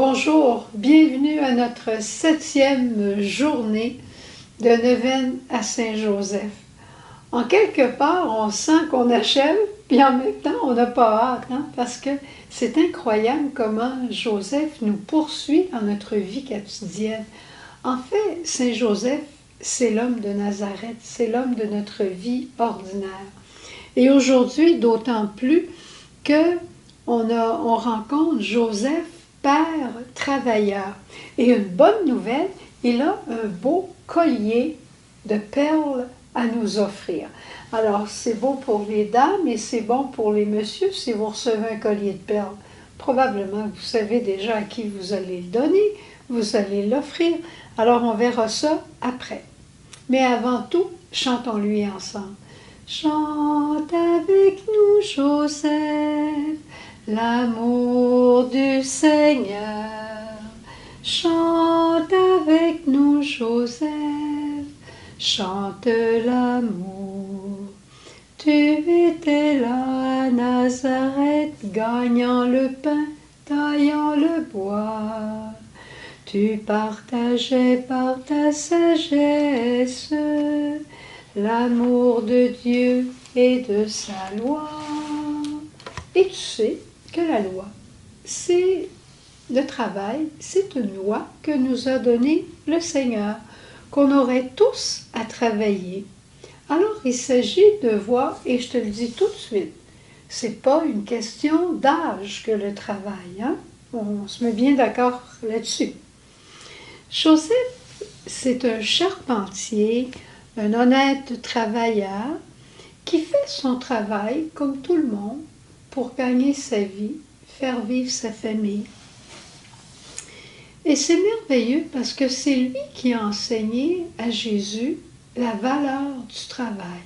Bonjour, bienvenue à notre 7e journée de neuvaine à Saint-Joseph. En quelque part, on sent qu'on achève, puis en même temps, on n'a pas hâte, parce que c'est incroyable comment Joseph nous poursuit dans notre vie quotidienne. En fait, Saint-Joseph, c'est l'homme de Nazareth, c'est l'homme de notre vie ordinaire. Et aujourd'hui, d'autant plus que on rencontre Joseph, père travailleur. Et une bonne nouvelle, il a un beau collier de perles à nous offrir. Alors, c'est beau pour les dames et c'est bon pour les messieurs si vous recevez un collier de perles. Probablement, vous savez déjà à qui vous allez le donner, vous allez l'offrir. Alors, on verra ça après. Mais avant tout, chantons-lui ensemble. Chante avec nous, Joseph, l'amour du Seigneur. Chante avec nous, Joseph, chante l'amour. Tu étais là à Nazareth, gagnant le pain, taillant le bois. Tu partageais par ta sagesse l'amour de Dieu et de sa loi. Et tu sais que la loi, c'est le travail, c'est une loi que nous a donnée le Seigneur, qu'on aurait tous à travailler. Alors il s'agit de voir, et je te le dis tout de suite, c'est pas une question d'âge que le travail, on se met bien d'accord là-dessus. Joseph, c'est un charpentier, un honnête travailleur qui fait son travail comme tout le monde pour gagner sa vie, faire vivre sa famille. Et c'est merveilleux parce que c'est lui qui a enseigné à Jésus la valeur du travail.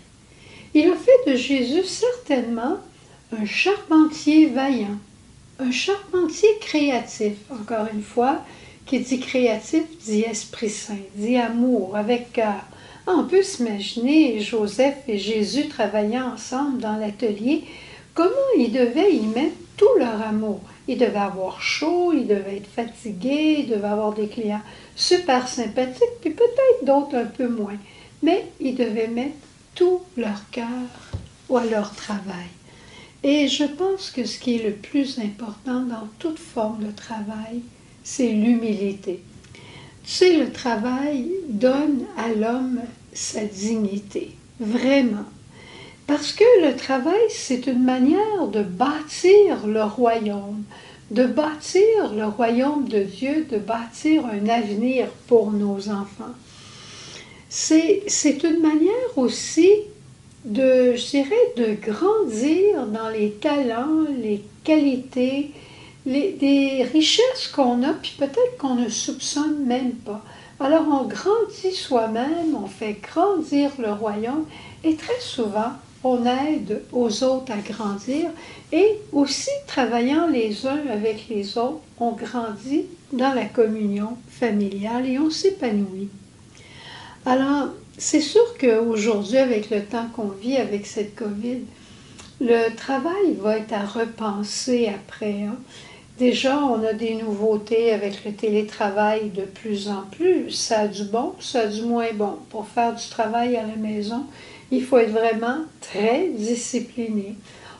Il a fait de Jésus certainement un charpentier vaillant, un charpentier créatif, encore une fois, qui dit créatif, dit Esprit Saint, dit amour, avec cœur. On peut s'imaginer Joseph et Jésus travaillant ensemble dans l'atelier, comment ils devaient y mettre tout leur amour. Ils devaient avoir chaud, ils devaient être fatigués, ils devaient avoir des clients super sympathiques, puis peut-être d'autres un peu moins. Mais ils devaient mettre tout leur cœur à leur travail. Et je pense que ce qui est le plus important dans toute forme de travail, c'est l'humilité. Tu sais, le travail donne à l'homme sa dignité, vraiment. Parce que le travail, c'est une manière de bâtir le royaume de Dieu, de bâtir un avenir pour nos enfants. C'est une manière aussi de grandir dans les talents, les qualités, des richesses qu'on a, puis peut-être qu'on ne soupçonne même pas. Alors on grandit soi-même, on fait grandir le royaume, et très souvent, on aide aux autres à grandir, et aussi travaillant les uns avec les autres, on grandit dans la communion familiale et on s'épanouit. Alors, c'est sûr qu'aujourd'hui, avec le temps qu'on vit avec cette COVID, le travail va être à repenser après. Déjà, on a des nouveautés avec le télétravail de plus en plus. Ça a du bon, ça a du moins bon. Pour faire du travail à la maison, il faut être vraiment très discipliné.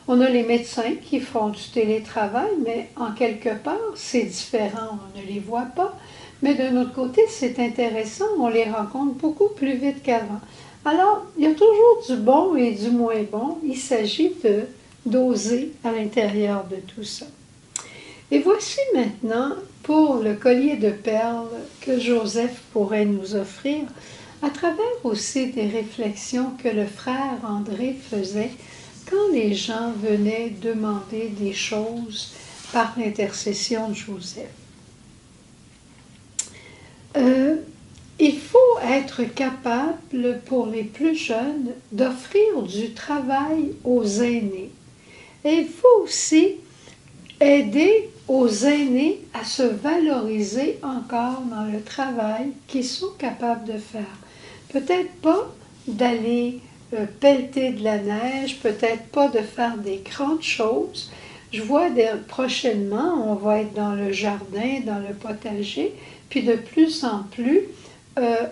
On a les médecins qui font du télétravail, mais en quelque part, c'est différent. On ne les voit pas. Mais d'un autre côté, c'est intéressant, on les rencontre beaucoup plus vite qu'avant. Alors, il y a toujours du bon et du moins bon. Il s'agit d'oser à l'intérieur de tout ça. Et voici maintenant, pour le collier de perles que Joseph pourrait nous offrir, à travers aussi des réflexions que le frère André faisait quand les gens venaient demander des choses par l'intercession de Joseph. Il faut être capable, pour les plus jeunes, d'offrir du travail aux aînés. Et il faut aussi aider aux aînés à se valoriser encore dans le travail qu'ils sont capables de faire. Peut-être pas d'aller pelleter de la neige, peut-être pas de faire des grandes choses, je vois prochainement, on va être dans le jardin, dans le potager, puis de plus en plus,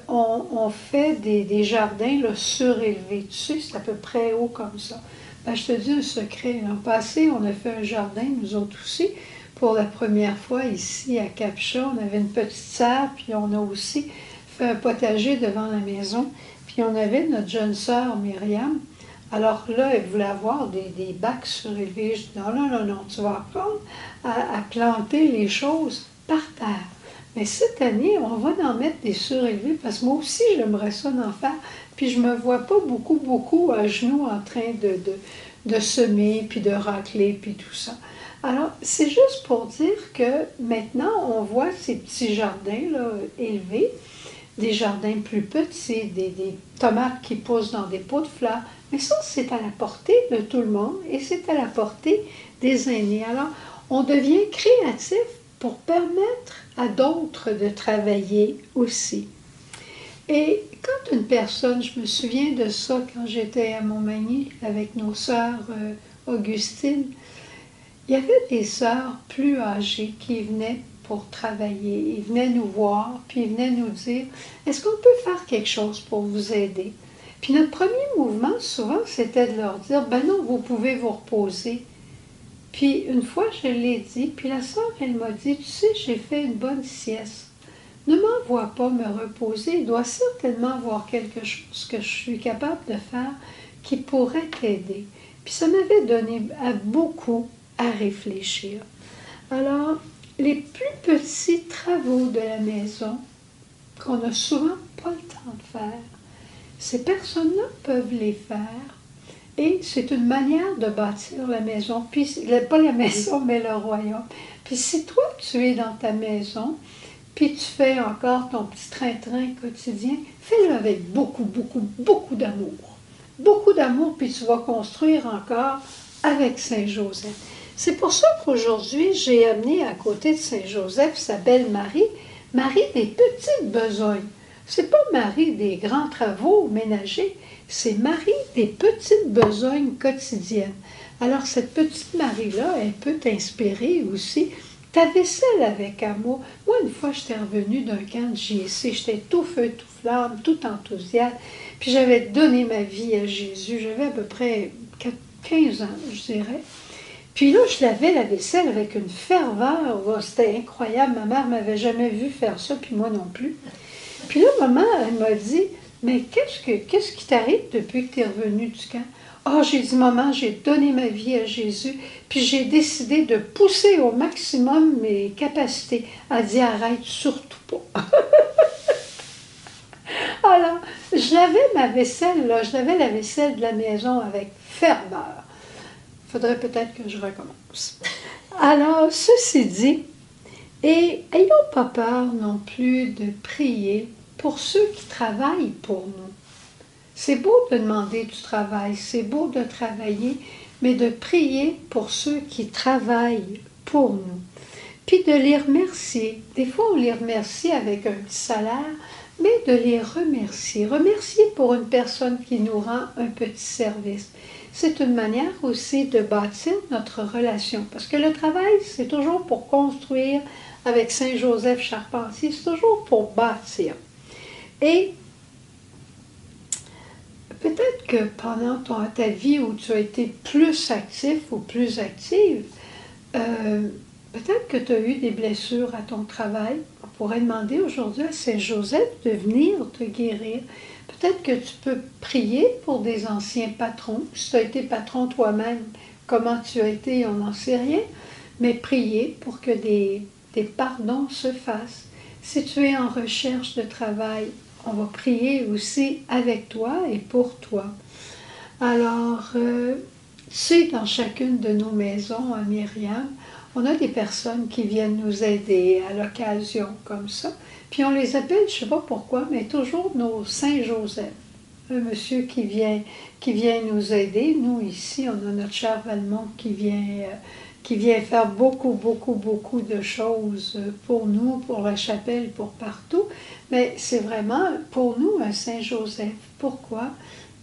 on fait des jardins là, surélevés. Tu sais, c'est à peu près haut comme ça. Ben, je te dis un secret. L'an passé, on a fait un jardin, nous autres aussi, pour la première fois ici à Cap-Chat. On avait une petite serre, puis on a aussi fait un potager devant la maison. Puis on avait notre jeune sœur Myriam. Alors là, elle voulait avoir des bacs surélevés. Je dis non, non, non, non, tu vas apprendre à planter les choses par terre. Mais cette année, on va en mettre des surélevés parce que moi aussi, j'aimerais ça en faire. Puis je me vois pas beaucoup à genoux en train de semer, puis de racler, puis tout ça. Alors, c'est juste pour dire que maintenant, on voit ces petits jardins là, élevés, des jardins plus petits, des tomates qui poussent dans des pots de fleurs. Mais ça, c'est à la portée de tout le monde et c'est à la portée des aînés. Alors, on devient créatif pour permettre à d'autres de travailler aussi. Et quand une personne, je me souviens de ça quand j'étais à Montmagny avec nos sœurs Augustine, il y avait des sœurs plus âgées qui venaient pour travailler. Ils venaient nous voir, puis ils venaient nous dire, est-ce qu'on peut faire quelque chose pour vous aider? Puis notre premier mouvement, souvent, c'était de leur dire, ben non, vous pouvez vous reposer. Puis une fois, je l'ai dit, puis la sœur, elle m'a dit, tu sais, j'ai fait une bonne sieste. Ne m'envoie pas me reposer, il doit certainement avoir quelque chose que je suis capable de faire qui pourrait t'aider. Puis ça m'avait donné beaucoup à réfléchir. Alors, les plus petits travaux de la maison, qu'on n'a souvent pas le temps de faire, ces personnes-là peuvent les faire. Et c'est une manière de bâtir la maison, puis pas la maison, mais le royaume. Puis si toi, tu es dans ta maison, puis tu fais encore ton petit train-train quotidien, fais-le avec beaucoup d'amour. Beaucoup d'amour, puis tu vas construire encore avec Saint-Joseph. C'est pour ça qu'aujourd'hui, j'ai amené à côté de Saint-Joseph sa belle Marie, Marie des petites besognes. C'est pas Marie des grands travaux ménagers, c'est Marie des petites besognes quotidiennes. Alors cette petite Marie-là, elle peut t'inspirer aussi. Ta vaisselle avec amour. Moi, une fois, j'étais revenue d'un camp de JC, j'étais tout feu, tout flamme, tout enthousiaste, puis j'avais donné ma vie à Jésus. J'avais à peu près 15 ans, je dirais. Puis là, je lavais la vaisselle avec une ferveur. Oh, c'était incroyable. Ma mère m'avait jamais vu faire ça, puis moi non plus. Puis là, maman, elle m'a dit, mais qu'est-ce qui t'arrive depuis que tu es revenue du camp? Oh, j'ai dit, maman, j'ai donné ma vie à Jésus, puis j'ai décidé de pousser au maximum mes capacités. Elle dit, arrête, surtout pas. Alors, je lavais ma vaisselle, là, je lavais la vaisselle de la maison avec ferveur. Il faudrait peut-être que je recommence. Alors, ceci dit, et ayons pas peur non plus de prier pour ceux qui travaillent pour nous. C'est beau de demander du travail, c'est beau de travailler, mais de prier pour ceux qui travaillent pour nous. Puis de les remercier. Des fois, on les remercie avec un petit salaire, mais de les remercier. Remercier pour une personne qui nous rend un petit service. C'est une manière aussi de bâtir notre relation. Parce que le travail, c'est toujours pour construire avec Saint-Joseph Charpentier, c'est toujours pour bâtir. Et peut-être que pendant ta vie où tu as été plus actif ou plus active, peut-être que tu as eu des blessures à ton travail. On pourrait demander aujourd'hui à Saint-Joseph de venir te guérir. Peut-être que tu peux prier pour des anciens patrons. Si tu as été patron toi-même, comment tu as été, on n'en sait rien. Mais prier pour que des pardons se fassent. Si tu es en recherche de travail, on va prier aussi avec toi et pour toi. Alors, c'est dans chacune de nos maisons à Myriam, on a des personnes qui viennent nous aider à l'occasion comme ça. Puis on les appelle, je ne sais pas pourquoi, mais toujours nos Saint-Joseph. Un monsieur qui vient nous aider. Nous, ici, on a notre cher Valmont qui vient faire beaucoup de choses pour nous, pour la chapelle, pour partout. Mais c'est vraiment pour nous un Saint-Joseph. Pourquoi?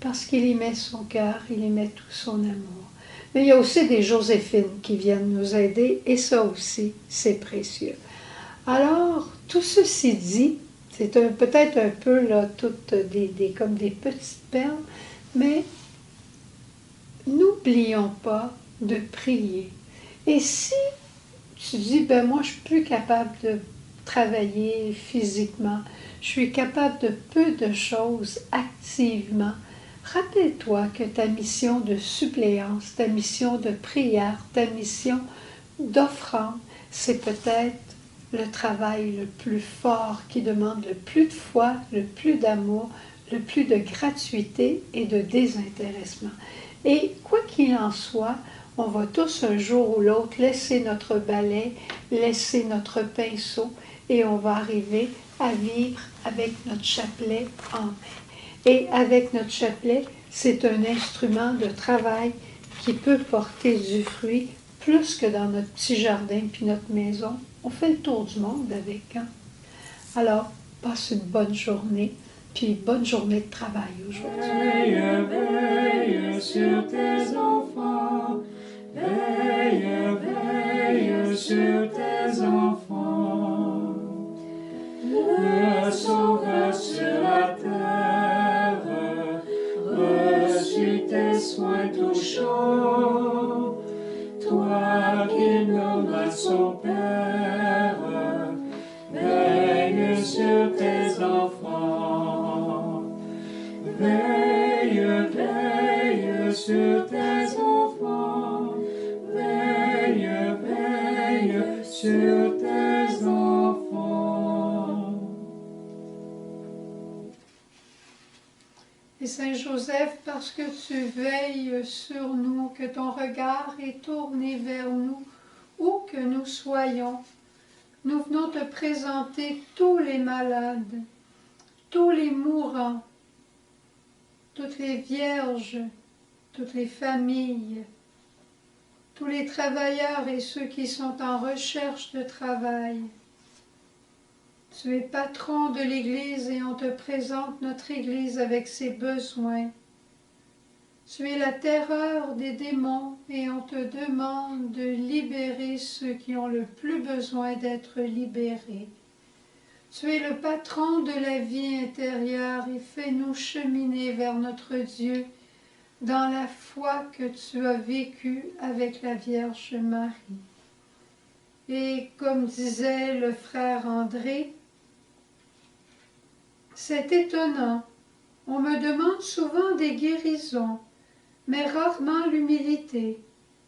Parce qu'il y met son cœur, il y met tout son amour. Mais il y a aussi des Joséphines qui viennent nous aider et ça aussi, c'est précieux. Alors, tout ceci dit, c'est peut-être un peu là, toutes comme des petites perles, mais n'oublions pas de prier. Et si tu dis, ben moi je suis plus capable de travailler physiquement, je suis capable de peu de choses activement, rappelle-toi que ta mission de suppléance, ta mission de prière, ta mission d'offrande, c'est peut-être le travail le plus fort qui demande le plus de foi, le plus d'amour, le plus de gratuité et de désintéressement. Et quoi qu'il en soit, on va tous un jour ou l'autre laisser notre balai, laisser notre pinceau et on va arriver à vivre avec notre chapelet en main. Et avec notre chapelet, c'est un instrument de travail qui peut porter du fruit plus que dans notre petit jardin puis notre maison. On fait le tour du monde avec. Hein? Alors, passe une bonne journée, puis bonne journée de travail aujourd'hui. Veille, veille sur tes enfants. Veille, veille sur tes enfants. Le Sauveur sur la terre reçut tes soins touchants. Toi qui nommes son Père, veille sur tes enfants. Veille, veille sur tes enfants. Veille, veille sur tes enfants. Et Saint Joseph, parce que tu veilles sur nous, que ton regard est tourné vers nous, où que nous soyons, nous venons te présenter tous les malades, tous les mourants, toutes les vierges, toutes les familles, tous les travailleurs et ceux qui sont en recherche de travail. Tu es patron de l'Église et on te présente notre Église avec ses besoins. Tu es la terreur des démons et on te demande de libérer ceux qui ont le plus besoin d'être libérés. Tu es le patron de la vie intérieure et fais-nous cheminer vers notre Dieu dans la foi que tu as vécue avec la Vierge Marie. Et comme disait le frère André, c'est étonnant, on me demande souvent des guérisons, mais rarement l'humilité,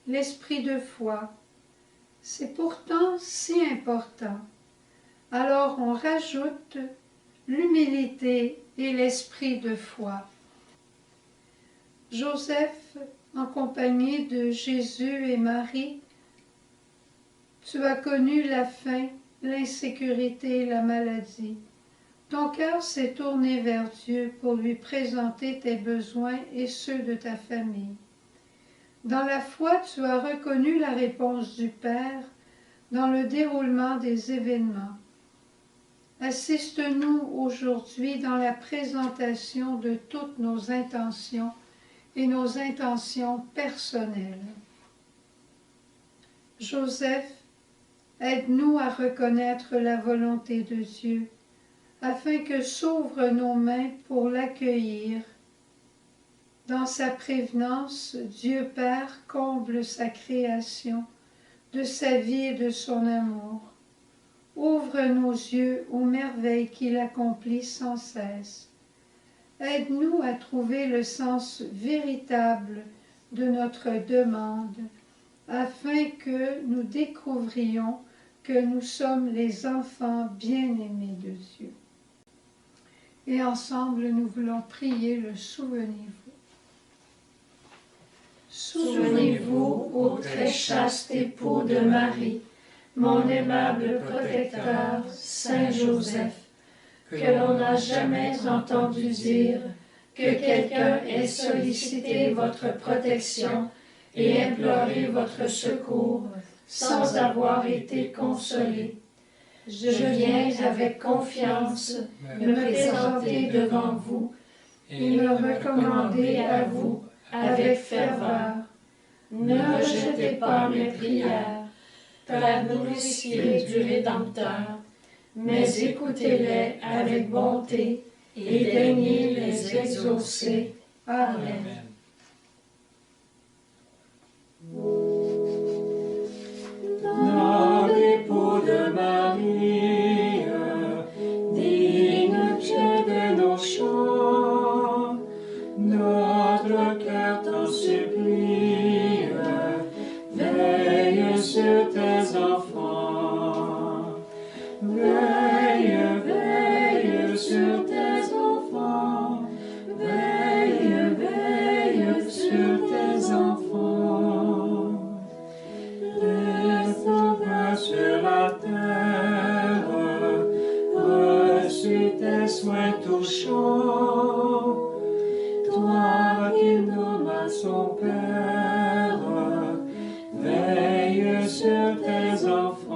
l'esprit de foi. C'est pourtant si important. Alors on rajoute l'humilité et l'esprit de foi. Joseph, en compagnie de Jésus et Marie, tu as connu la faim, l'insécurité et la maladie. Ton cœur s'est tourné vers Dieu pour lui présenter tes besoins et ceux de ta famille. Dans la foi, tu as reconnu la réponse du Père dans le déroulement des événements. Assiste-nous aujourd'hui dans la présentation de toutes nos intentions et nos intentions personnelles. Joseph, aide-nous à reconnaître la volonté de Dieu, afin que s'ouvrent nos mains pour l'accueillir. Dans sa prévenance, Dieu Père comble sa création, de sa vie et de son amour. Ouvre nos yeux aux merveilles qu'il accomplit sans cesse. Aide-nous à trouver le sens véritable de notre demande, afin que nous découvrions que nous sommes les enfants bien-aimés de Dieu. Et ensemble, nous voulons prier le Souvenez-vous. Souvenez-vous, ô très chaste époux de Marie, mon aimable protecteur, Saint Joseph, que l'on n'a jamais entendu dire que quelqu'un ait sollicité votre protection et imploré votre secours sans avoir été consolé. Je viens avec confiance me présenter devant vous et me recommander à vous avec ferveur. ne rejetez pas mes prières, Père nourricier du Rédempteur, mais écoutez-les avec bonté et daignez les exaucer. Amen. Dans l'époux de Marie, digne Dieu de nos chants, notre cœur t'en supplie, veille sur tes enfants. Veille, veille sur tes enfants. Veille, veille sur tes enfants. Laisse ton pain sur la terre, reçus tes soins touchants. Toi qui nommas son Père, veille sur tes enfants.